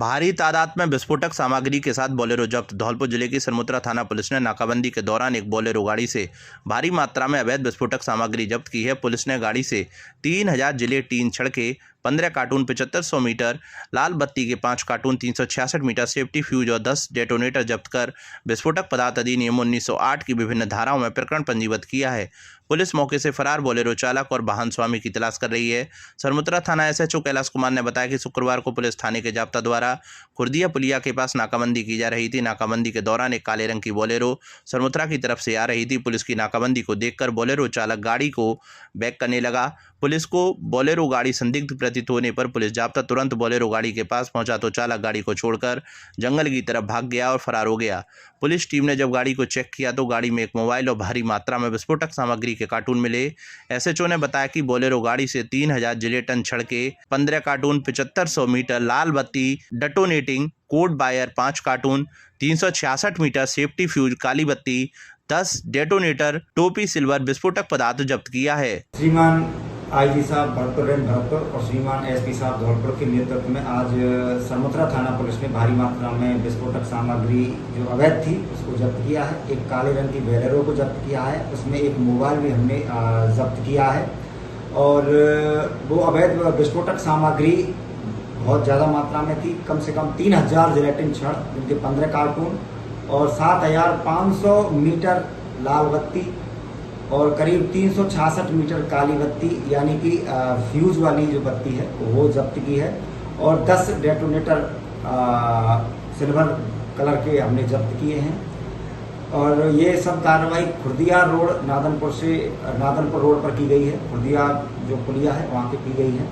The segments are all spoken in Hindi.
भारी तादाद में विस्फोटक सामग्री के साथ बोलेरो जब्त। धौलपुर जिले की सरमुत्रा थाना पुलिस ने नाकाबंदी के दौरान एक बोलेरो गाड़ी से भारी मात्रा में अवैध विस्फोटक सामग्री जब्त की है। पुलिस ने गाड़ी से 3000 जिलेट टीन छड़के, 15 कार्टून 7500 मीटर लाल बत्ती के 5 कार्टून 366 मीटर सेफ्टी फ्यूज और 10 डेटोनेटर जब्त कर विस्फोटक पदार्थ अधिनियम 1908 की विभिन्न धाराओं में प्रकरण पंजीबद्ध किया है। पुलिस मौके से फरार बोलेरो चालक और वाहन स्वामी की तलाश कर रही है। सरमुत्रा थाना एसएचओ कैलाश कुमार ने बताया कि शुक्रवार को पुलिस थाने के जाब्ता द्वारा खुर्दिया पुलिया के पास नाकाबंदी की जा रही थी। नाकाबंदी के दौरान एक काले रंग की बोलेरो सरमुत्रा की तरफ से आ रही थी। पुलिस की नाकाबंदी को देखकर बोलेरो चालक गाड़ी को बैक करने लगा। पुलिस को बोलेरो गाड़ी संदिग्ध प्रतीत होने पर पुलिस जाब्ता तुरंत बोलेरो गाड़ी के पास पहुंचा तो चालक गाड़ी को छोड़कर जंगल की तरफ भाग गया और फरार हो गया। पुलिस टीम ने जब गाड़ी को चेक किया तो गाड़ी में एक मोबाइल और भारी मात्रा में विस्फोटक सामग्री के कार्टून मिले। एसएचओ ने बताया कि बोलेरो गाड़ी से 3000 जिलेटन छड़के, 15 कार्टून 7500 मीटर लाल बत्ती detonating cord wire, 5 carton 366 metre safety fuse काली बत्ती, 10 डेटोनेटर टोपी सिल्वर विस्फोटक पदार्थ जब्त किया है। श्रीमान आईजी साहब भरतपुर और श्रीमान एसपी साहब धौलपुर के नेतृत्व में आज सरमुत्रा थाना पुलिस ने भारी मात्रा में विस्फोटक सामग्री जो अवैध थी उसको जब्त किया है। एक काले रंग की बोलेरो को जब्त किया है, उसमें एक मोबाइल भी हमने जब्त किया है और वो अवैध विस्फोटक सामग्री बहुत ज़्यादा मात्रा में थी। कम से कम 3000 जिलेटिन छड़ जिनके 15 कार्टून और 7500 मीटर लाल बत्ती और करीब 366 मीटर काली बत्ती यानी कि फ्यूज वाली जो बत्ती है वो जब्त की है और 10 डेटोनेटर सिल्वर कलर के हमने जब्त किए हैं। और ये सब कार्रवाई खुर्दिया रोड नादनपुर रोड पर की गई है। खुर्दिया जो पुलिया है वहाँ पे की गई है।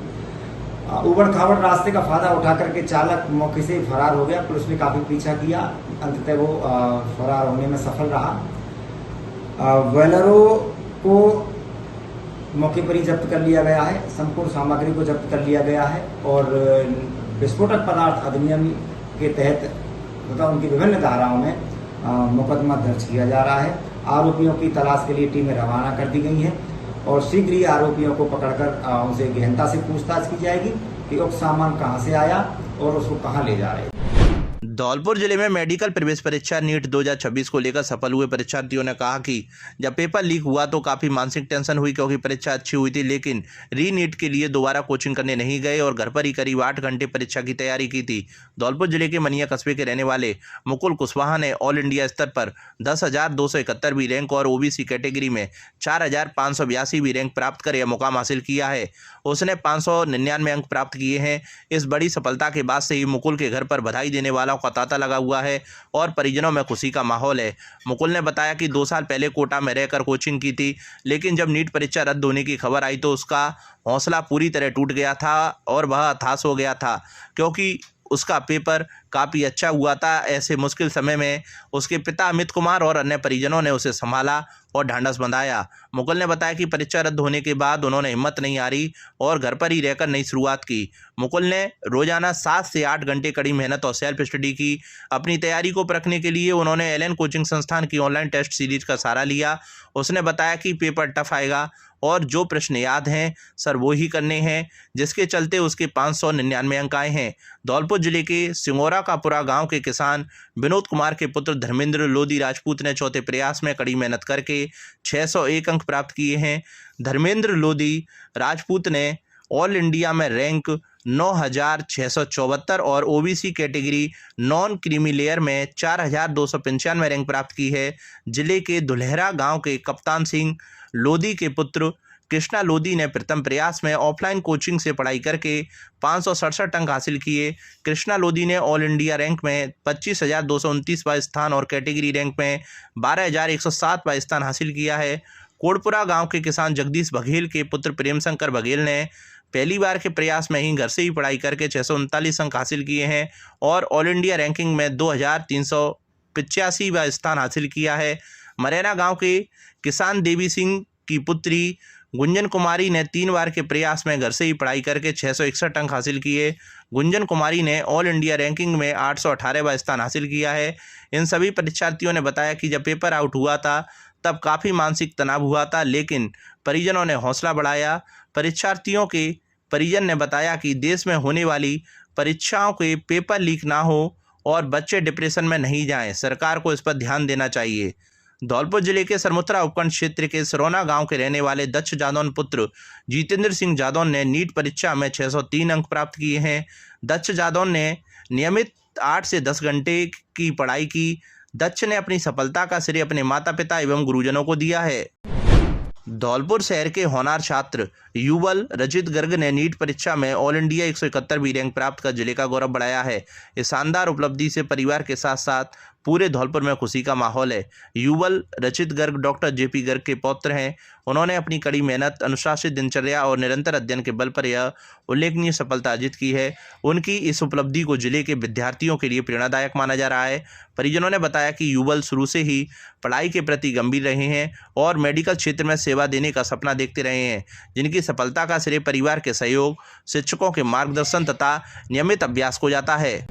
उबड़ खाबड़ रास्ते का फायदा उठा करके चालक मौके से फरार हो गया। पुलिस ने काफ़ी पीछा किया, अंततः वो फरार होने में सफल रहा। बोलेरो को मौके पर ही जब्त कर लिया गया है, संपूर्ण सामग्री को जब्त कर लिया गया है और विस्फोटक पदार्थ अधिनियम के तहत तथा उनकी विभिन्न धाराओं में मुकदमा दर्ज किया जा रहा है। आरोपियों की तलाश के लिए टीमें रवाना कर दी गई हैं और शीघ्र ही आरोपियों को पकड़कर उनसे गहनता से पूछताछ की जाएगी कि उक्त सामान कहां से आया और उसको कहां ले जा रहे हैं। धौलपुर जिले में मेडिकल प्रवेश परीक्षा नीट 2026 को लेकर सफल हुए परीक्षार्थियों ने कहा कि जब पेपर लीक हुआ तो काफ़ी मानसिक टेंशन हुई क्योंकि परीक्षा अच्छी हुई थी, लेकिन री नीट के लिए दोबारा कोचिंग करने नहीं गए और घर पर ही करीब 8 घंटे परीक्षा की तैयारी की थी। धौलपुर जिले के मनिया कस्बे के रहने वाले मुकुल कुशवाहा ने ऑल इंडिया स्तर पर 10,271वीं रैंक और ओबीसी कैटेगरी में 4,582वीं रैंक प्राप्त कर यह मुकाम हासिल किया है। उसने 599 अंक प्राप्त किए हैं। इस बड़ी सफलता के बाद से ही मुकुल के घर पर बधाई देने वालों का तांता लगा हुआ है और परिजनों में खुशी का माहौल है। मुकुल ने बताया कि 2 साल पहले कोटा में रहकर कोचिंग की थी, लेकिन जब नीट परीक्षा रद्द होने की खबर आई तो उसका हौसला पूरी तरह टूट गया था और वह हताश हो गया था क्योंकि उसका पेपर काफ़ी अच्छा हुआ था। ऐसे मुश्किल समय में उसके पिता अमित कुमार और अन्य परिजनों ने उसे संभाला और ढांढस बंधाया। मुकुल ने बताया कि परीक्षा रद्द होने के बाद उन्होंने हिम्मत नहीं हारी और घर पर ही रहकर नई शुरुआत की। मुकुल ने रोजाना 7 से 8 घंटे कड़ी मेहनत और सेल्फ स्टडी की। अपनी तैयारी को परखने के लिए उन्होंने एलन कोचिंग संस्थान की ऑनलाइन टेस्ट सीरीज का सहारा लिया। उसने बताया कि पेपर टफ आएगा और जो प्रश्न याद हैं सर वो ही करने हैं, जिसके चलते उसके 599 अंक आए हैं। धौलपुर जिले के सिंगोरा कापुरा गांव के किसान विनोद कुमार के पुत्र धर्मेंद्र लोधी राजपूत ने चौथे प्रयास में कड़ी मेहनत करके 601 अंक प्राप्त किए हैं। धर्मेंद्र लोधी राजपूत ने ऑल इंडिया में रैंक 9,674 और OBC category non creamy layer में 4,295 रैंक प्राप्त की है। जिले के दुल्हरा गांव के कप्तान सिंह लोधी के पुत्र कृष्णा लोधी ने प्रथम प्रयास में ऑफलाइन कोचिंग से पढ़ाई करके 567 अंक हासिल किए। कृष्णा लोधी ने ऑल इंडिया रैंक में 25,229वां स्थान और कैटेगरी रैंक में 12,107वां स्थान हासिल किया है। कोटपुरा गांव के किसान जगदीश बघेल के पुत्र प्रेम शंकर बघेल ने पहली बार के प्रयास में ही घर से ही पढ़ाई करके 639 अंक हासिल किए हैं और ऑल इंडिया रैंकिंग में 2,385वां स्थान हासिल किया है। मरैना गांव के किसान देवी सिंह की पुत्री गुंजन कुमारी ने 3 बार के प्रयास में घर से ही पढ़ाई करके 661 अंक हासिल किए। गुंजन कुमारी ने ऑल इंडिया रैंकिंग में 818वां स्थान हासिल किया है। इन सभी परीक्षार्थियों ने बताया कि जब पेपर आउट हुआ था तब काफ़ी मानसिक तनाव हुआ था, लेकिन परिजनों ने हौसला बढ़ाया। परीक्षार्थियों के परिजन ने बताया कि देश में होने वाली परीक्षाओं के पेपर लीक ना हो और बच्चे डिप्रेशन में नहीं जाएं। सरकार को इस पर ध्यान देना चाहिए। धौलपुर जिले के सरमुत्रा उपखंड क्षेत्र के सरोना गांव के रहने वाले दक्ष जादौन पुत्र जितेंद्र सिंह जादौन ने नीट परीक्षा में 603 अंक प्राप्त किए हैं। दक्ष जादौन ने नियमित 8 से 10 घंटे की पढ़ाई की। दक्ष ने अपनी सफलता का श्रेय अपने माता पिता एवं गुरुजनों को दिया है। धौलपुर शहर के होनहार छात्र युवल रचित गर्ग ने नीट परीक्षा में ऑल इंडिया 171वीं रैंक प्राप्त कर जिले का गौरव बढ़ाया है। इस शानदार उपलब्धि से परिवार के साथ साथ पूरे धौलपुर में खुशी का माहौल है। युवल रचित गर्ग डॉक्टर जेपी गर्ग के पौत्र हैं। उन्होंने अपनी कड़ी मेहनत, अनुशासित दिनचर्या और निरंतर अध्ययन के बल पर यह उल्लेखनीय सफलता अर्जित की है। उनकी इस उपलब्धि को जिले के विद्यार्थियों के लिए प्रेरणादायक माना जा रहा है। परिजनों ने बताया कि युवल शुरू से ही पढ़ाई के प्रति गंभीर रहे हैं और मेडिकल क्षेत्र में सेवा देने का सपना देखते रहे हैं, जिनकी सफलता का श्रेय परिवार के सहयोग, शिक्षकों के मार्गदर्शन तथा नियमित अभ्यास को जाता है।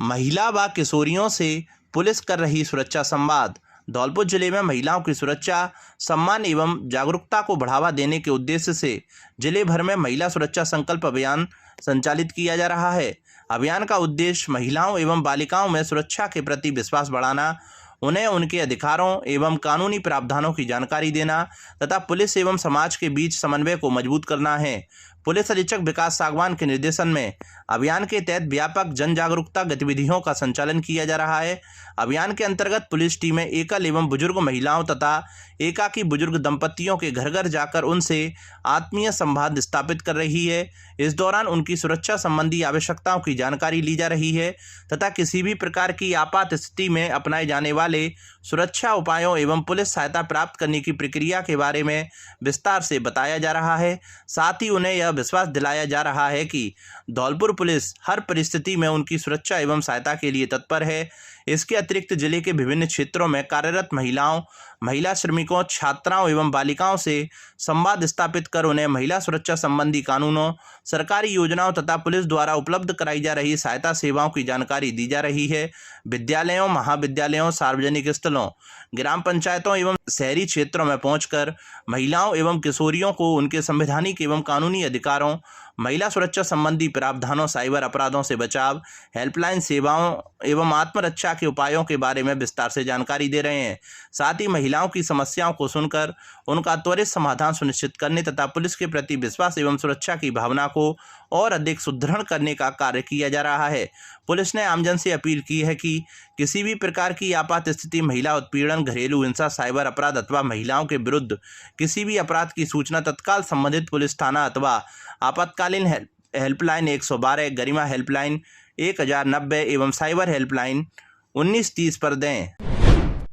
महिला व किशोरियों से पुलिस कर रही सुरक्षा संवाद। धौलपुर जिले में महिलाओं की सुरक्षा, सम्मान एवं जागरूकता को बढ़ावा देने के उद्देश्य से जिले भर में महिला सुरक्षा संकल्प अभियान संचालित किया जा रहा है। अभियान का उद्देश्य महिलाओं एवं बालिकाओं में सुरक्षा के प्रति विश्वास बढ़ाना, उन्हें उनके अधिकारों एवं कानूनी प्रावधानों की जानकारी देना तथा पुलिस एवं समाज के बीच समन्वय को मजबूत करना है। पुलिस अधीक्षक विकास सागवान के निर्देशन में अभियान के तहत व्यापक जन जागरूकता गतिविधियों का संचालन किया जा रहा है। अभियान के अंतर्गत पुलिस टीमें एकल एवं बुजुर्ग महिलाओं तथा एकाकी बुजुर्ग दंपतियों के घर घर जाकर उनसे आत्मीय संवाद स्थापित कर रही है। इस दौरान उनकी सुरक्षा संबंधी आवश्यकताओं की जानकारी ली जा रही है तथा किसी भी प्रकार की आपात स्थिति में अपनाए जाने वाले सुरक्षा उपायों एवं पुलिस सहायता प्राप्त करने की प्रक्रिया के बारे में विस्तार से बताया जा रहा है। साथ ही उन्हें यह विश्वास दिलाया जा रहा है कि धौलपुर पुलिस हर परिस्थिति में उनकी सुरक्षा एवं सहायता के लिए तत्पर है। इसके अतिरिक्त जिले के विभिन्न क्षेत्रों में कार्यरत महिलाओं, महिला श्रमिकों, छात्राओं एवं बालिकाओं से संवाद स्थापित कर उन्हें महिला सुरक्षा संबंधी कानूनों, सरकारी योजनाओं तथा पुलिस द्वारा उपलब्ध कराई जा रही सहायता सेवाओं की जानकारी दी जा रही है। विद्यालयों, महाविद्यालयों, सार्वजनिक स्थलों, ग्राम पंचायतों एवं शहरी क्षेत्रों में पहुंचकर महिलाओं एवं किशोरियों को उनके संवैधानिक एवं कानूनी अधिकारों, महिला सुरक्षा संबंधी प्रावधानों, साइबर अपराधों से बचाव, हेल्पलाइन सेवाओं एवं आत्मरक्षा के उपायों के बारे में विस्तार से जानकारी दे रहे हैं। साथ ही महिलाओं की समस्याओं को सुनकर उनका त्वरित समाधान सुनिश्चित करने तथा पुलिस के प्रति विश्वास एवं सुरक्षा की भावना को और अधिक सुदृढ़ करने का कार्य किया जा रहा है। पुलिस ने आमजन से अपील की है कि किसी भी प्रकार की आपात स्थिति, महिला उत्पीड़न, घरेलू हिंसा, साइबर अपराध अथवा महिलाओं के विरुद्ध किसी भी अपराध की सूचना तत्काल संबंधित पुलिस थाना अथवा आपातकालीन हेल्पलाइन 112, गरिमा हेल्पलाइन 1090 एवं साइबर हेल्पलाइन 1930 पर दें।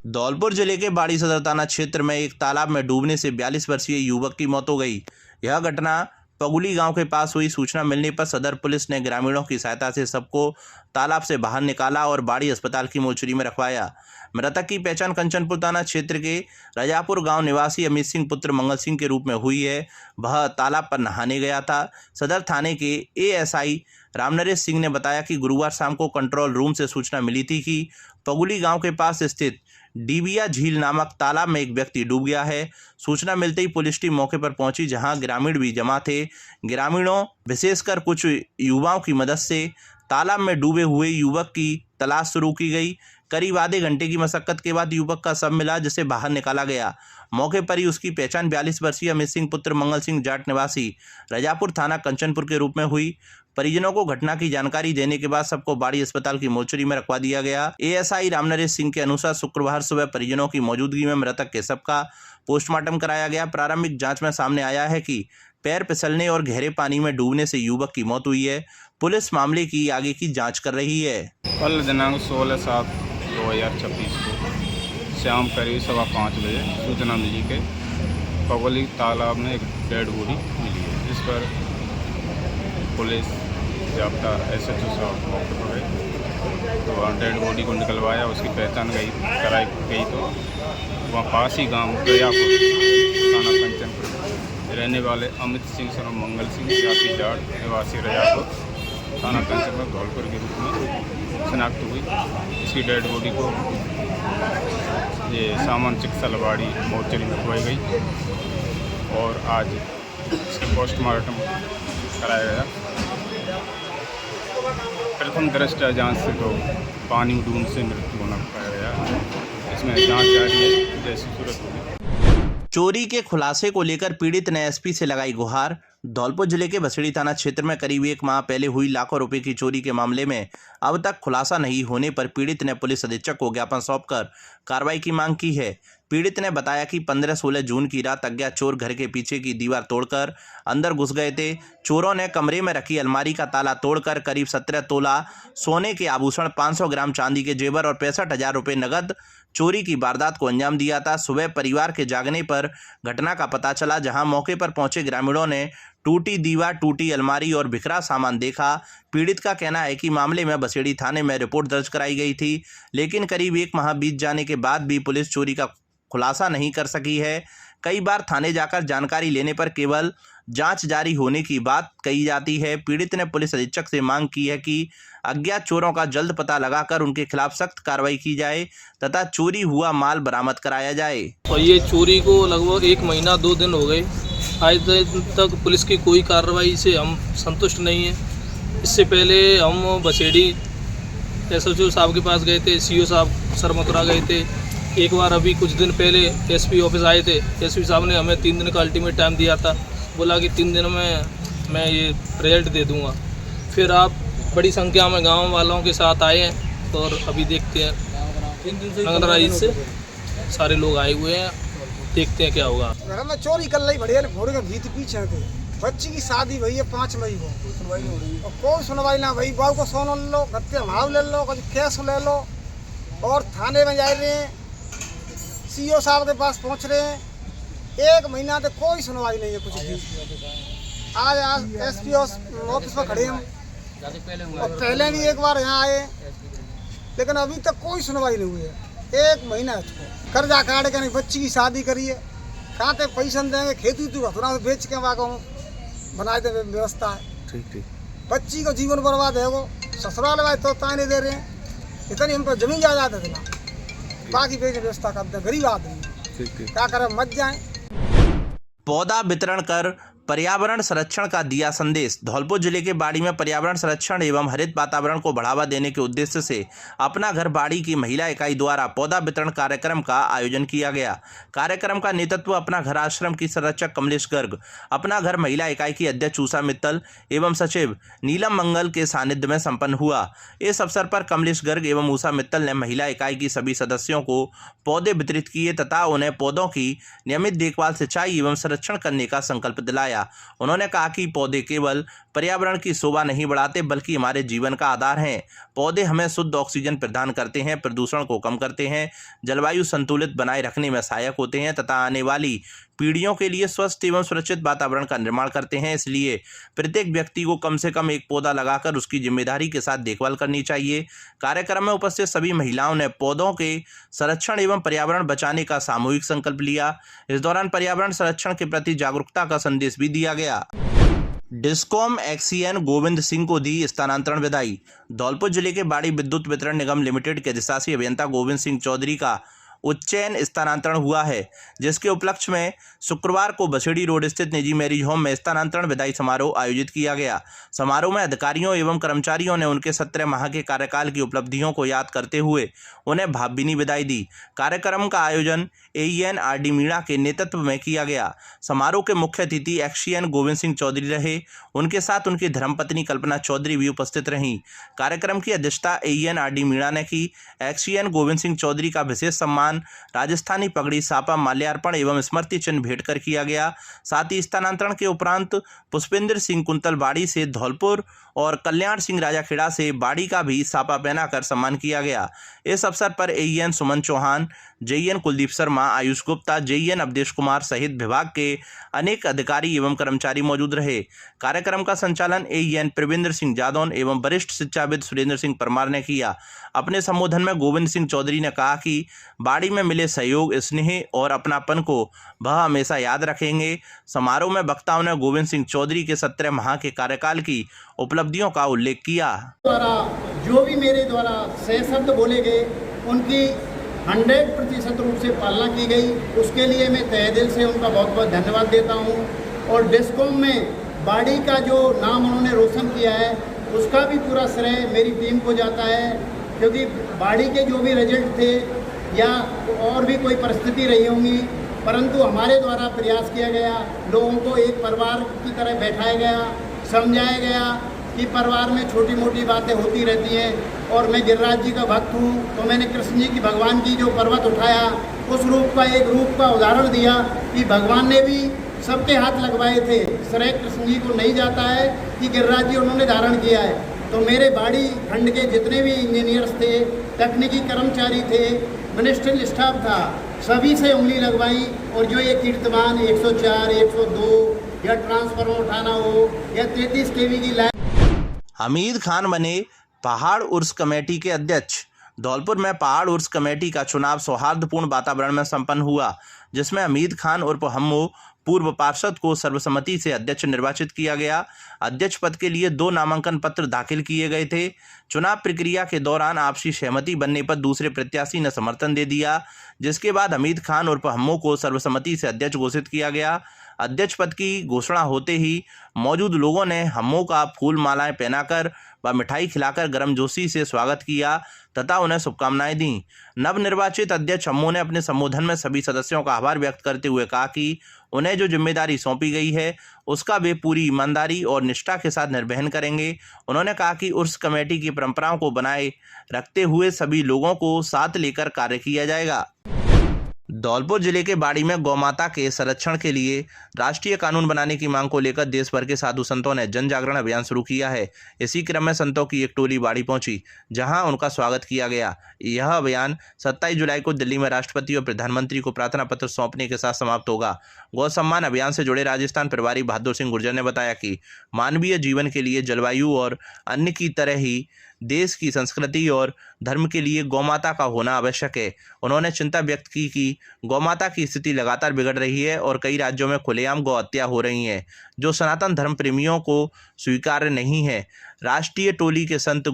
धौलपुर जिले के बाड़ी सदर थाना क्षेत्र में एक तालाब में डूबने से 42 वर्षीय युवक की मौत हो गई। यह घटना पगुली गांव के पास हुई। सूचना मिलने पर सदर पुलिस ने ग्रामीणों की सहायता से सबको तालाब से बाहर निकाला और बाड़ी अस्पताल की मोर्चरी में रखवाया। मृतक की पहचान कंचनपुर थाना क्षेत्र के रजापुर गांव निवासी अमित सिंह पुत्र मंगल सिंह के रूप में हुई है। वह तालाब पर नहाने गया था। सदर थाने के एएसआई रामनरेश सिंह ने बताया कि गुरुवार शाम को कंट्रोल रूम से सूचना मिली थी कि पगुली गांव के पास स्थित डीबिया झील नामक तालाब में एक व्यक्ति डूब गया है। सूचना मिलते ही पुलिस टीम मौके पर पहुंची, जहां ग्रामीण भी जमा थे। ग्रामीणों, विशेषकर कुछ युवाओं की मदद से तालाब में डूबे हुए युवक की तलाश शुरू की गई। करीब आधे घंटे की मशक्कत के बाद युवक का शव मिला, जिसे बाहर निकाला गया। मौके पर ही उसकी पहचान 42 वर्षीय अमित सिंह पुत्र मंगल सिंह जाट निवासी रजापुर थाना कंचनपुर के रूप में हुई। परिजनों को घटना की जानकारी देने के बाद सबको बाड़ी अस्पताल की मोर्चरी में रखवा दिया गया। एएसआई रामनरेश सिंह के अनुसार शुक्रवार सुबह परिजनों की मौजूदगी में मृतक के शव का पोस्टमार्टम कराया गया। प्रारंभिक जांच में सामने आया है कि पैर फिसलने और गहरे पानी में डूबने से युवक की मौत हुई है। पुलिस मामले की आगे की जांच कर रही है। कल दिनांक 16/7/2026 को शाम करीब 5:15 बजे सूचना मिली कि पगोली तालाब में एक डेड बॉडी मिली है, जिस पर पुलिस जाब्ता SHO साहब मौके पर गए तो वहाँ डेड बॉडी को निकलवाया। उसकी पहचान कराई गई तो वहाँ पास ही गांव रजापुर थाना कंचनपुर रहने वाले अमित सिंह सर मंगल सिंह जाति जाट निवासी रजापुर थाना कंचनपुर धौलपुर के रूप में शनाख्त हुई। इसकी डेड बॉडी को ये सामान चिकित्सालय मोर्चरी में रखवाई गई और आज इसका पोस्टमार्टम कराया गया। प्रथम दृष्टया जांच से तो पानी डूबने से मृत्यु होना पाया गया। इसमें जांच जारी है, जैसी सूरत होगी। चोरी के खुलासे को लेकर पीड़ित ने एसपी से लगाई गुहार। धौलपुर जिले के बसड़ी थाना क्षेत्र में करीब 1 माह पहले हुई लाखों रुपए की चोरी के मामले में अब तक खुलासा नहीं होने पर पीड़ित ने पुलिस अधीक्षक को ज्ञापन सौंपकर कार्रवाई की मांग की है। पीड़ित ने बताया कि 15-16 जून की रात अज्ञात चोर घर के पीछे की दीवार तोड़कर अंदर घुस गए थे। चोरों ने कमरे में रखी अलमारी का ताला तोड़कर करीब 17 तोला सोने के आभूषण, 500 ग्राम चांदी के जेवर और 65,000 रुपये नगद चोरी की वारदात को अंजाम दिया था। सुबह परिवार के जागने पर घटना का पता चला, जहां मौके पर पहुंचे ग्रामीणों ने टूटी दीवार, टूटी अलमारी और बिखरा सामान देखा। पीड़ित का कहना है कि मामले में बसेड़ी थाने में रिपोर्ट दर्ज कराई गई थी, लेकिन करीब 1 माह बीत जाने के बाद भी पुलिस चोरी का खुलासा नहीं कर सकी है। कई बार थाने जाकर जानकारी लेने पर केवल जांच जारी होने की बात कही जाती है। पीड़ित ने पुलिस अधीक्षक से मांग की है कि अज्ञात चोरों का जल्द पता लगाकर उनके खिलाफ सख्त कार्रवाई की जाए तथा चोरी हुआ माल बरामद कराया जाए। और ये चोरी को लगभग 1 महीना 2 दिन हो गए, आज तक पुलिस की कोई कार्रवाई से हम संतुष्ट नहीं हैं। इससे पहले हम बसेड़ी SHO साहब के पास गए थे, CO साहब सरमथुरा गए थे। एक बार अभी कुछ दिन पहले SP ऑफिस आए थे। SP साहब ने हमें 3 दिन का अल्टीमेट टाइम दिया था, बोला कि 3 दिन में मैं ये रिजल्ट दे दूंगा। फिर आप बड़ी संख्या में गांव वालों के साथ आए हैं और अभी देखते हैं नगराइज से सारे लोग आए हुए हैं, देखते हैं क्या होगा। घर में चोरी कर ली बढ़िया, भोर के भीत पीछे थे। बच्ची की शादी भई है 5 मई को, और कोई सुनवाई ना भई। बाबू को सोना ले लो, गत्ते भाव ले लो, कुछ कैश ले लो, और थाने में जा रहे हैं, CO साहब के पास पहुंच रहे हैं। 1 महीना तक कोई सुनवाई नहीं है कुछ भी। आज SP ऑफिस में खड़े हम, और पहले भी एक बार यहाँ आए, लेकिन अभी तक कोई सुनवाई नहीं हुई है। 1 महीना कर्जा काट के नहीं, बच्ची की शादी करी है, कहाँ तक पैसा देंगे? खेती तो हथुरा से बेच के वहाँ बनाए दे व्यवस्था है। ठीक। बच्ची को जीवन बर्बाद है, वो ससुराल वाले तो ताने दे रहे हैं। इतनी हम पर जमीन जायदाद है ना, बाकी बेच व्यवस्था करते, गरीब आदमी क्या करें, मत जाए। पौधा वितरण कर पर्यावरण संरक्षण का दिया संदेश। धौलपुर जिले के बाड़ी में पर्यावरण संरक्षण एवं हरित वातावरण को बढ़ावा देने के उद्देश्य से अपना घर बाड़ी की महिला इकाई द्वारा पौधा वितरण कार्यक्रम का आयोजन किया गया। कार्यक्रम का नेतृत्व अपना घर आश्रम की संरक्षक कमलेश गर्ग, अपना घर महिला इकाई की अध्यक्ष उषा मित्तल एवं सचिव नीलम मंगल के सानिध्य में संपन्न हुआ। इस अवसर पर कमलेश गर्ग एवं उषा मित्तल ने महिला इकाई की सभी सदस्यों को पौधे वितरित किए तथा उन्हें पौधों की नियमित देखभाल, सिंचाई एवं संरक्षण करने का संकल्प दिलाया। उन्होंने कहा कि पौधे केवल पर्यावरण की शोभा नहीं बढ़ाते बल्कि हमारे जीवन का आधार हैं। पौधे हमें शुद्ध ऑक्सीजन प्रदान करते हैं, प्रदूषण को कम करते हैं, जलवायु संतुलित बनाए रखने में सहायक होते हैं तथा आने वाली पीढ़ियों के लिए स्वस्थ एवं सुरक्षित वातावरण का निर्माण करते हैं। इसलिए प्रत्येक व्यक्ति को कम से कम 1 पौधा लगाकर उसकी जिम्मेदारी के साथ देखभाल करनी चाहिए। कार्यक्रम में उपस्थित सभी महिलाओं ने पौधों के संरक्षण एवं पर्यावरण बचाने का सामूहिक संकल्प लिया। इस दौरान पर्यावरण संरक्षण के प्रति जागरूकता का संदेश भी दिया गया। डिस्कॉम एक्सीएन गोविंद सिंह को दी स्थानांतरण विदाई। धौलपुर जिले के बाड़ी विद्युत वितरण निगम लिमिटेड के अधिशासी अभियंता गोविंद सिंह चौधरी का उच्चयन स्थानांतरण हुआ है, जिसके उपलक्ष्य में शुक्रवार को बसेड़ी रोड स्थित निजी मैरिज होम में स्थानांतरण विदाई समारोह आयोजित किया गया। समारोह में अधिकारियों एवं कर्मचारियों ने उनके 17 माह के कार्यकाल की उपलब्धियों को याद करते हुए उन्हें भावभीनी विदाई दी। कार्यक्रम का आयोजन AEN RD मीणा के नेतृत्व में किया गया। समारोह के मुख्य अतिथि एक्सीएन गोविंद सिंह चौधरी रहे। उनके साथ उनकी धर्मपत्नी कल्पना चौधरी भी उपस्थित रहीं। कार्यक्रम की अध्यक्षता AEN RD मीणा ने की। एक्सीएन गोविंद सिंह चौधरी का विशेष सम्मान राजस्थानी पगड़ी, सापा, माल्यार्पण एवं स्मृति चिन्ह भेंट कर किया गया। साथ ही स्थानांतरण के उपरांत पुष्पेंद्र सिंह कुंतल बाड़ी से धौलपुर और कल्याण सिंह राजाखेड़ा से बाड़ी का भी सापा पहनाकर सम्मान किया गया। इस अवसर पर AEN सुमन चौहान, JEN कुलदीप शर्मा, आयुष गुप्ता, JEN अवधेश कुमार सहित विभाग के अनेक अधिकारी एवं कर्मचारी मौजूद रहे। कार्यक्रम का संचालन AEN प्रविंद्र सिंह जादौन एवं वरिष्ठ शिक्षाविद सुरेंद्र सिंह परमार ने किया। अपने संबोधन में गोविंद सिंह चौधरी ने कहा कि बाड़ी में मिले सहयोग, स्नेह और अपनापन को वह हमेशा याद रखेंगे। समारोह में वक्ताओं ने गोविंद सिंह चौधरी के 17 माह के कार्यकाल की उपलब्धियों का उल्लेख किया। द्वारा जो भी मेरे द्वारा सही शब्द बोले गए उनकी 100% रूप से पालना की गई, उसके लिए मैं तहे दिल से उनका बहुत बहुत धन्यवाद देता हूं। और डिस्कॉम में बाड़ी का जो नाम उन्होंने रोशन किया है उसका भी पूरा श्रेय मेरी टीम को जाता है, क्योंकि बाड़ी के जो भी रिजल्ट थे या और भी कोई परिस्थिति रही होंगी, परंतु हमारे द्वारा प्रयास किया गया, लोगों को एक परिवार की तरह बैठाया गया, समझाया गया कि परिवार में छोटी मोटी बातें होती रहती हैं। और मैं गिरिराज जी का भक्त हूँ, तो मैंने कृष्ण जी की भगवान की जो पर्वत उठाया, उस रूप का उदाहरण दिया कि भगवान ने भी सबके हाथ लगवाए थे। श्रेय कृष्ण जी को नहीं जाता है कि गिरिराज जी उन्होंने धारण किया है। तो मेरे बाड़ी खंड के जितने भी इंजीनियर्स थे, तकनीकी कर्मचारी थे, मिनिस्ट्रियल स्टाफ था, सभी से उंगली लगवाई। और जो ये कीर्तमान 104, 102 या ट्रांसफार्मर उठाना हो या 33 kV की लाइन। हमीद खान बने पहाड़ उर्स कमेटी के अध्यक्ष। धौलपुर में पहाड़ उर्स कमेटी का चुनाव सौहार्दपूर्ण वातावरण में संपन्न हुआ, जिसमें हमीद खान उर्फ हम्मू पूर्व पार्षद को सर्वसम्मति से अध्यक्ष निर्वाचित किया गया। अध्यक्ष पद के लिए 2 नामांकन पत्र दाखिल किए गए थे। चुनाव प्रक्रिया के दौरान आपसी सहमति बनने पर दूसरे प्रत्याशी ने समर्थन दे दिया, जिसके बाद हमीद खान उर्फ हम्मू को सर्वसम्मति से अध्यक्ष घोषित किया गया। अध्यक्ष पद की घोषणा होते ही मौजूद लोगों ने हम्मू का फूल मालाएं पहनाकर व मिठाई खिलाकर गर्मजोशी से स्वागत किया तथा उन्हें शुभकामनाएं दी। नवनिर्वाचित अध्यक्ष हम्मू ने अपने संबोधन में सभी सदस्यों का आभार व्यक्त करते हुए कहा कि उन्हें जो जिम्मेदारी सौंपी गई है उसका वे पूरी ईमानदारी और निष्ठा के साथ निर्वहन करेंगे। उन्होंने कहा कि उर्स कमेटी की परंपराओं को बनाए रखते हुए सभी लोगों को साथ लेकर कार्य किया जाएगा। धौलपुर जिले के बाड़ी में गौमाता के संरक्षण के लिए राष्ट्रीय कानून बनाने की मांग को लेकर देश भर के साधु संतों ने जन जागरण अभियान शुरू किया है। इसी क्रम में संतों की एक टोली बाड़ी पहुंची, जहां उनका स्वागत किया गया। यह अभियान 27 जुलाई को दिल्ली में राष्ट्रपति और प्रधानमंत्री को प्रार्थना पत्र सौंपने के साथ समाप्त होगा। गौ सम्मान अभियान से जुड़े राजस्थान प्रभारी बहादुर सिंह गुर्जर ने बताया कि मानवीय जीवन के लिए जलवायु और अन्य की तरह ही देश की संस्कृति और धर्म के लिए गौमाता का होना आवश्यक है। उन्होंने चिंता व्यक्त की कि गौमाता की स्थिति लगातार बिगड़ रही है और कई राज्यों में खुलेआम गौ हत्या हो रही है, जो सनातन धर्म प्रेमियों को स्वीकार्य नहीं है। राष्ट्रीय टोली के संत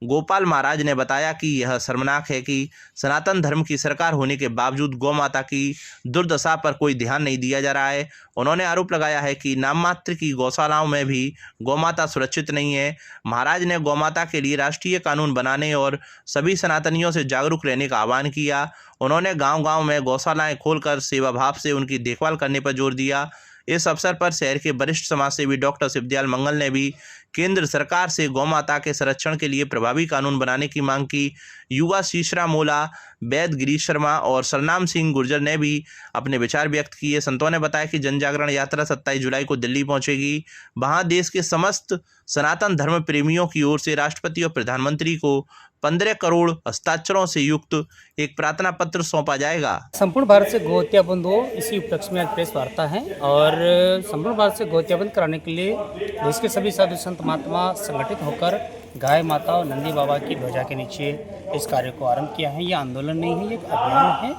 गोपाल महाराज ने बताया कि यह शर्मनाक है कि सनातन धर्म की सरकार होने के बावजूद गौमाता की दुर्दशा पर कोई ध्यान नहीं दिया जा रहा है। उन्होंने आरोप लगाया है कि नाम मात्र की गौशालाओं में भी गौमाता सुरक्षित नहीं है। महाराज ने गौमाता के लिए राष्ट्रीय कानून बनाने और सभी सनातनियों से जागरूक रहने का आह्वान किया। उन्होंने गांव-गांव में गौशालाएं खोलकर सेवा भाव से उनकी देखभाल करने पर जोर दिया। इस अवसर पर शहर के वरिष्ठ समाजसेवी डॉक्टर शिवदयाल मंगल ने भी केंद्र सरकार से गौमाता के संरक्षण के लिए प्रभावी कानून बनाने की मांग की। युवा शीशरा मोला, वैद गिरीश शर्मा और सरनाम सिंह गुर्जर ने भी अपने विचार व्यक्त किए। संतों ने बताया कि जन जागरण यात्रा 27 जुलाई को दिल्ली पहुंचेगी। वहां देश के समस्त सनातन धर्म प्रेमियों की ओर से राष्ट्रपति और प्रधानमंत्री को 15 करोड़ हस्ताक्षरों से युक्त एक प्रार्थना पत्र सौंपा जाएगा। संपूर्ण भारत से गौ हत्या बंद हो, इसी उपलक्ष्य में आज प्रेस वार्ता है। और संपूर्ण भारत से गौ हत्या बंद कराने के लिए देश के सभी साधु संत महात्मा संगठित होकर गाय माता और नंदी बाबा की ध्वजा के नीचे इस कार्य को आरंभ किया है। ये आंदोलन नहीं है, ये एक अभियान है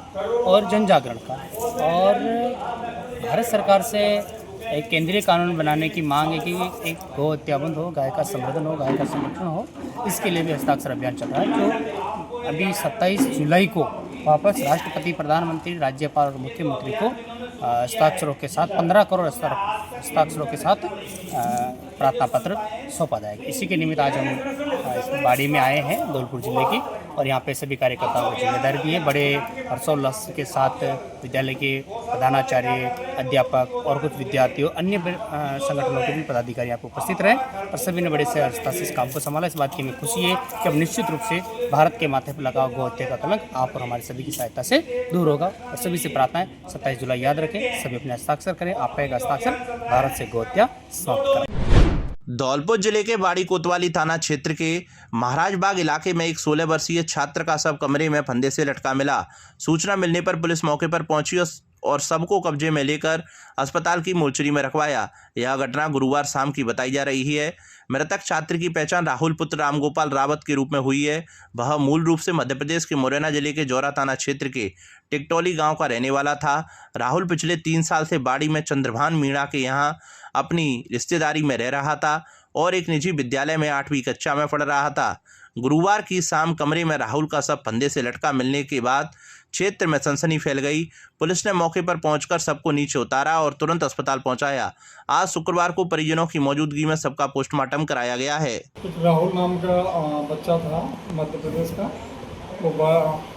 और जन जागरण का। और भारत सरकार से एक केंद्रीय कानून बनाने की मांग है कि एक गौ हत्या बंद हो, गाय का संवर्धन हो, गाय का संरक्षण हो। इसके लिए भी हस्ताक्षर अभियान चल रहा है, जो अभी 27 जुलाई को वापस राष्ट्रपति, प्रधानमंत्री, राज्यपाल और मुख्यमंत्री को हस्ताक्षरों के साथ 15 करोड़ हस्ताक्षरों के साथ प्रार्थना पत्र सौंपा जाएगा। इसी के निमित्त आज हम इस बाड़ी में आए हैं, धौलपुर जिले की, और यहाँ पे सभी कार्यकर्ताओं को जिम्मेदारी दी है। बड़े हर्षोल्लास के साथ विद्यालय के प्रधानाचार्य, अध्यापक और कुछ विद्यार्थी और अन्य संगठनों के भी पदाधिकारी यहाँ पर उपस्थित रहे और सभी ने बड़े सहजता से इस काम को संभाला। इस बात की हमें खुशी है कि अब निश्चित रूप से भारत के माथे पर लगा गौ हत्या का कलंक आप और हमारे सभी की सहायता से दूर होगा। और सभी से प्रार्थना है 27 जुलाई याद रखें, सभी अपने हस्ताक्षर करें। आपका एक हस्ताक्षर भारत से गौ हत्या समाप्त करें। धौलपुर जिले के बाड़ी कोतवाली थाना क्षेत्र के महाराजबाग इलाके में एक 16 वर्षीय छात्र का शव कमरे में फंदे से लटका मिला। सूचना मिलने पर पुलिस मौके पर पहुंची और शव को कब्जे में लेकर अस्पताल की मोर्चरी में रखवाया। यह घटना गुरुवार शाम की बताई जा रही है। मृतक छात्र की पहचान राहुल पुत्र रामगोपाल रावत के रूप में हुई है। वह मूल रूप से मध्य प्रदेश के मुरैना जिले के जौरा थाना क्षेत्र के टिकटोली गांव का रहने वाला था। राहुल पिछले 3 साल से बाड़ी में चंद्रभान मीणा के यहाँ अपनी रिश्तेदारी में रह रहा था और एक निजी विद्यालय में 8वीं कक्षा में पढ़ रहा था। गुरुवार की शाम कमरे में राहुल का शव फंदे से लटका मिलने के बाद क्षेत्र में सनसनी फैल गई। पुलिस ने मौके पर पहुंचकर सबको नीचे उतारा और तुरंत अस्पताल पहुंचाया। आज शुक्रवार को परिजनों की मौजूदगी में सबका पोस्टमार्टम कराया गया है। एक राहुल नाम का बच्चा था मध्य प्रदेश का। वो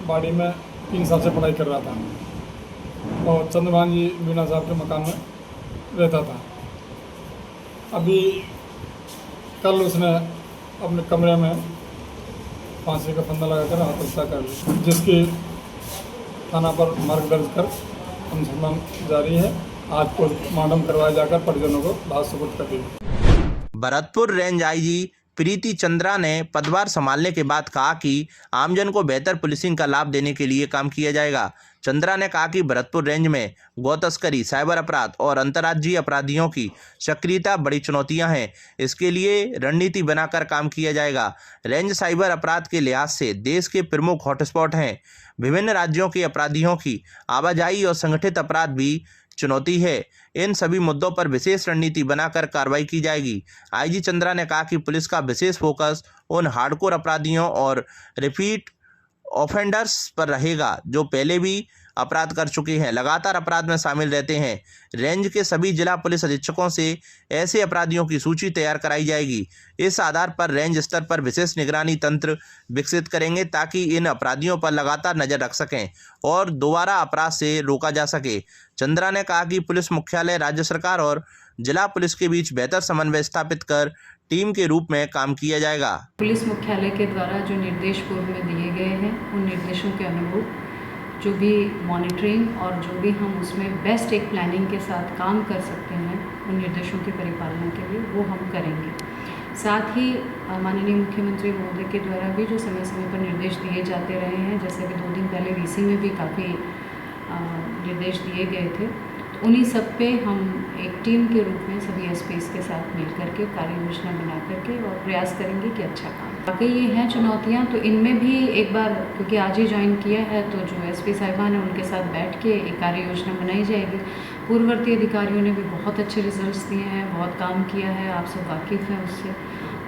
बाड़ी में 3 साल से पढ़ाई कर रहा था और चंद्रभान जी मीणा साहब के मकान में रहता था। अभी कल उसने अपने कमरे में फांसी का फंदा लगाकर आत्महत्या कर ली, जिसकी थाना पर मार्ग दर्ज कर अनुसंधान जारी है। आज पोस्टमार्टम करवाया जाकर परिजनों को लाश सुपुर्द कर दी। भरतपुर रेंज आईजी प्रीति चंद्रा ने पदभार संभालने के बाद कहा कि आमजन को बेहतर पुलिसिंग का लाभ देने के लिए काम किया जाएगा। चंद्रा ने कहा कि भरतपुर रेंज में गौ तस्करी, साइबर अपराध और अंतर्राज्यीय अपराधियों की सक्रियता बड़ी चुनौतियां हैं। इसके लिए रणनीति बनाकर काम किया जाएगा। रेंज साइबर अपराध के लिहाज से देश के प्रमुख हॉटस्पॉट हैं। विभिन्न राज्यों के अपराधियों की आवाजाही और संगठित अपराध भी चुनौती है। इन सभी मुद्दों पर विशेष रणनीति बनाकर कार्रवाई की जाएगी। आईजी चंद्रा ने कहा कि पुलिस का विशेष फोकस उन हार्डकोर अपराधियों और रिपीट ऑफेंडर्स पर रहेगा जो पहले भी अपराध कर चुके हैं, लगातार अपराध में शामिल रहते हैं। रेंज के सभी जिला पुलिस अधीक्षकों से ऐसे अपराधियों की सूची तैयार कराई जाएगी। इस आधार पर रेंज स्तर पर विशेष निगरानी तंत्र विकसित करेंगे ताकि इन अपराधियों पर लगातार नजर रख सकें और दोबारा अपराध से रोका जा सके। चंद्रा ने कहा कि पुलिस मुख्यालय, राज्य सरकार और जिला पुलिस के बीच बेहतर समन्वय स्थापित कर टीम के रूप में काम किया जाएगा। पुलिस मुख्यालय के द्वारा जो निर्देश पूर्व में दिए गए हैं उन निर्देशों के अनुरूप जो भी मॉनिटरिंग और जो भी हम उसमें बेस्ट एक प्लानिंग के साथ काम कर सकते हैं उन निर्देशों की परिपालना के लिए वो हम करेंगे। साथ ही माननीय मुख्यमंत्री महोदय के द्वारा भी जो समय समय पर निर्देश दिए जाते रहे हैं, जैसे कि 2 दिन पहले वीसी में भी काफ़ी निर्देश दिए गए थे, तो उन्हीं सब पे हम एक टीम के रूप में सभी एसपीज के साथ मिल करके कार्य योजना बना करके और प्रयास करेंगे कि अच्छा काम। बाकी ये हैं चुनौतियाँ, तो इनमें भी एक बार क्योंकि आज ही ज्वाइन किया है तो जो एसपी साहिबान है उनके साथ बैठ के एक कार्य योजना बनाई जाएगी। पूर्ववर्ती अधिकारियों ने भी बहुत अच्छे रिजल्ट्स दिए हैं, बहुत काम किया है, आप सब वाकिफ़ हैं उससे,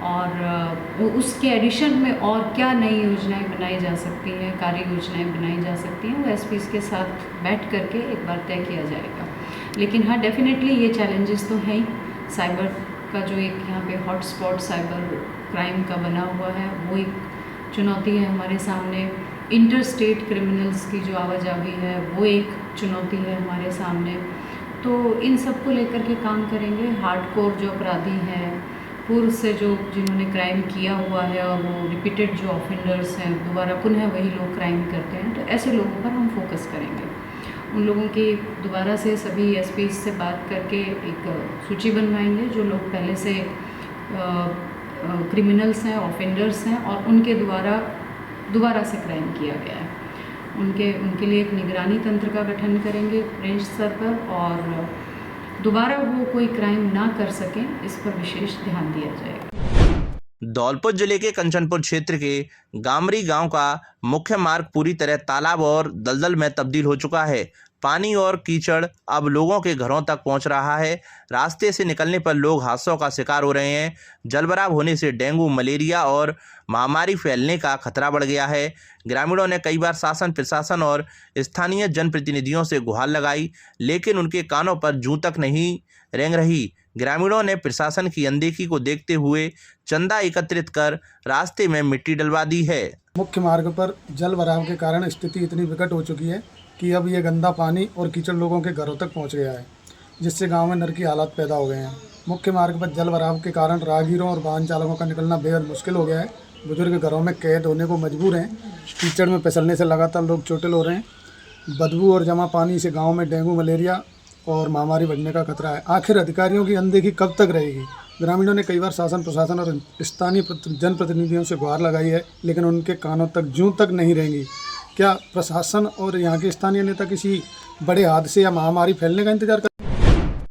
और उसके एडिशन में और क्या नई योजनाएं बनाई जा सकती हैं, कार्य योजनाएं बनाई जा सकती हैं, वो एसपीज़ के साथ बैठ करके एक बार तय किया जाएगा। लेकिन हाँ, डेफिनेटली ये चैलेंजेस तो हैं ही। साइबर का जो एक यहाँ पे हॉटस्पॉट साइबर क्राइम का बना हुआ है वो एक चुनौती है हमारे सामने। इंटर स्टेट क्रिमिनल्स की जो आवाजाही है वो एक चुनौती है हमारे सामने। तो इन सब को लेकर के काम करेंगे। हार्डकोर जो अपराधी हैं, पूर्व से जो जिन्होंने क्राइम किया हुआ है और वो रिपीटेड जो ऑफेंडर्स हैं, दोबारा पुनः वही लोग क्राइम करते हैं, तो ऐसे लोगों पर हम फोकस करेंगे। उन लोगों की दोबारा से सभी एसपी से बात करके एक सूची बनवाएंगे जो लोग पहले से क्रिमिनल्स हैं, ऑफेंडर्स हैं और उनके दोबारा से क्राइम किया गया है। उनके लिए एक निगरानी तंत्र का गठन करेंगे रेंज स्तर पर, और दोबारा वो कोई क्राइम ना कर सकें इस पर विशेष ध्यान दिया जाएगा। धौलपुर जिले के कंचनपुर क्षेत्र के गामरी गांव का मुख्य मार्ग पूरी तरह तालाब और दलदल में तब्दील हो चुका है। पानी और कीचड़ अब लोगों के घरों तक पहुंच रहा है। रास्ते से निकलने पर लोग हादसों का शिकार हो रहे हैं। जलभराव होने से डेंगू, मलेरिया और महामारी फैलने का खतरा बढ़ गया है। ग्रामीणों ने कई बार शासन, प्रशासन और स्थानीय जनप्रतिनिधियों से गुहार लगाई, लेकिन उनके कानों पर जूं तक नहीं रेंग रही। ग्रामीणों ने प्रशासन की अनदेखी को देखते हुए चंदा एकत्रित कर रास्ते में मिट्टी डलवा दी है। मुख्य मार्ग पर जल भराव के कारण स्थिति इतनी विकट हो चुकी है कि अब ये गंदा पानी और कीचड़ लोगों के घरों तक पहुंच गया है, जिससे गांव में नर की हालात पैदा हो गए हैं। मुख्य मार्ग पर जल भराव के कारण राहगीरों और वाहन चालकों का निकलना बेहद मुश्किल हो गया है। बुजुर्ग घरों में कैद होने को मजबूर हैं। कीचड़ में फिसलने से लगातार लोग चोटिल हो रहे हैं। बदबू और जमा पानी से गाँव में डेंगू, मलेरिया और महामारी बढ़ने का खतरा है। आखिर अधिकारियों की अनदेखी कब तक रहेगी? ग्रामीणों ने कई बार शासन, प्रशासन और स्थानीय जनप्रतिनिधियों से गुहार लगाई है, लेकिन उनके कानों तक जूं तक नहीं रहेंगी। क्या प्रशासन और यहाँ के स्थानीय नेता किसी बड़े हादसे या महामारी फैलने का इंतजार कर